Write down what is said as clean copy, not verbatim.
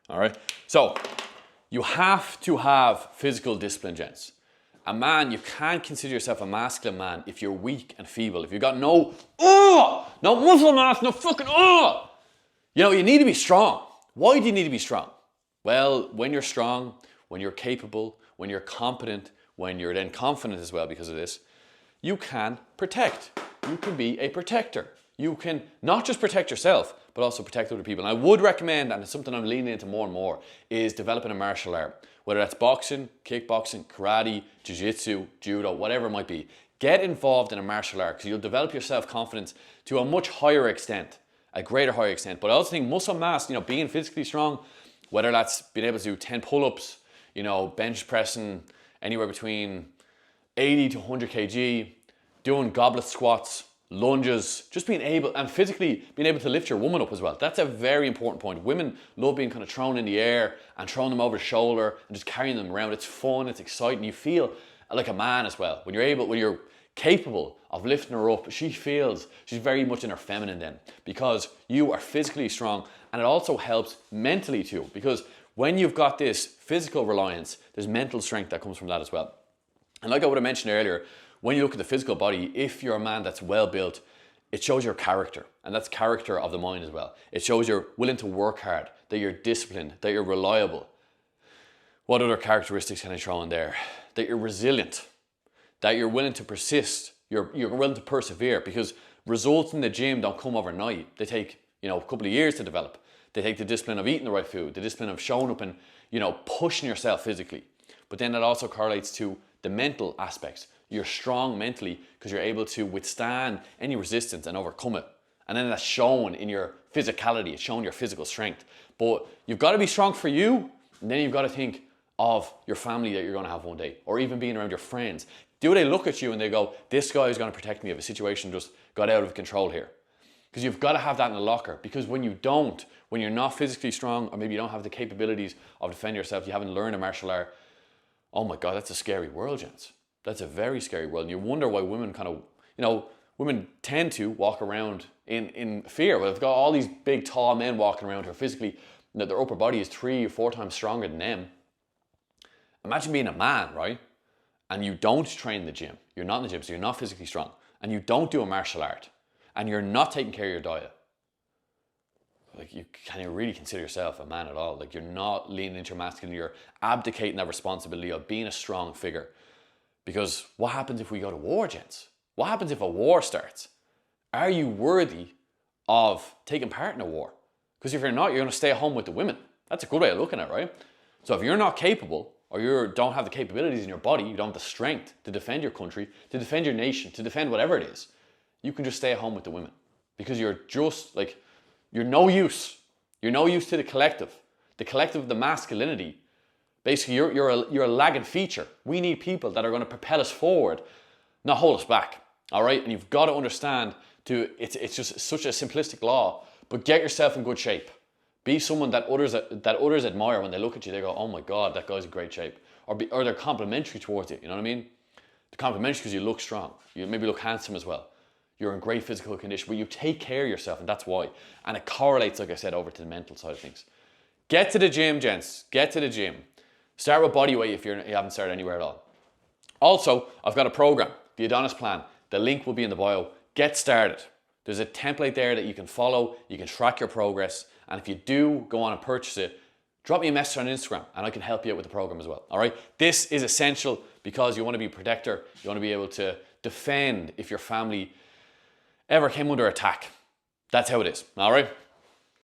All right. So you have to have physical discipline, gents. A man, you can't consider yourself a masculine man if you're weak and feeble. If you've got no muscle mass, no fucking you need to be strong. Why do you need to be strong? Well, when you're strong, when you're capable, when you're competent, when you're then confident as well because of this, you can protect. You can be a protector. You can not just protect yourself, but also protect other people. And I would recommend, and it's something I'm leaning into more and more, is developing a martial art. Whether that's boxing, kickboxing, karate, jiu-jitsu, judo, whatever it might be. Get involved in a martial art because you'll develop your self-confidence to a much higher extent, a greater higher extent. But I also think muscle mass, being physically strong, whether that's being able to do 10 pull-ups, bench pressing anywhere between 80 to 100 kg, doing goblet squats, lunges, just being able, and physically being able to lift your woman up as well. That's a very important point. Women love being kind of thrown in the air and throwing them over the shoulder and just carrying them around. It's fun, it's exciting. You feel like a man as well. When you're capable of lifting her up, she's very much in her feminine then because you are physically strong, and it also helps mentally too because when you've got this physical reliance, there's mental strength that comes from that as well. And like I would have mentioned earlier, when you look at the physical body, if you're a man that's well built, it shows your character, and that's character of the mind as well. It shows you're willing to work hard, that you're disciplined, that you're reliable. What other characteristics can I throw in there? That you're resilient, that you're willing to persist, you're willing to persevere, because results in the gym don't come overnight. They take a couple of years to develop. They take the discipline of eating the right food, the discipline of showing up and pushing yourself physically. But then that also correlates to the mental aspects. You're strong mentally because you're able to withstand any resistance and overcome it. And then that's shown in your physicality, it's shown your physical strength. But you've got to be strong for you, and then you've got to think of your family that you're going to have one day, or even being around your friends. Do they look at you and they go, this guy is going to protect me if a situation just got out of control here? Because you've got to have that in the locker, because when you don't, when you're not physically strong, or maybe you don't have the capabilities of defending yourself, you haven't learned a martial art, oh my God, that's a scary world, gents. That's a very scary world. And you wonder why women women tend to walk around in fear. Well, they've got all these big, tall men walking around who are physically, their upper body is 3 or 4 times stronger than them. Imagine being a man, right? And you don't train in the gym. You're not in the gym, so you're not physically strong. And you don't do a martial art. And you're not taking care of your diet. Can you really consider yourself a man at all? You're not leaning into your masculinity. You're abdicating that responsibility of being a strong figure. Because what happens if we go to war, gents? What happens if a war starts? Are you worthy of taking part in a war? Because if you're not, you're going to stay at home with the women. That's a good way of looking at it, right? So if you're not capable, or you don't have the capabilities in your body, you don't have the strength to defend your country, to defend your nation, to defend whatever it is, you can just stay at home with the women. Because you're just you're no use. You're no use to the collective of the masculinity. Basically, you're a lagging feature. We need people that are going to propel us forward, not hold us back. All right, and you've got to understand. It's just such a simplistic law, but get yourself in good shape. Be someone that others admire when they look at you. They go, "Oh my God, that guy's in great shape," or they're complimentary towards you. You know what I mean? They're complimentary because you look strong. You maybe look handsome as well. You're in great physical condition, but you take care of yourself, and that's why. And it correlates, like I said, over to the mental side of things. Get to the gym, gents. Get to the gym. Start with bodyweight if you haven't started anywhere at all. Also, I've got a program, the Adonis Plan. The link will be in the bio. Get started. There's a template there that you can follow. You can track your progress. And if you do go on and purchase it, drop me a message on Instagram and I can help you out with the program as well. All right. This is essential because you want to be a protector. You want to be able to defend if your family ever came under attack. That's how it is. All right.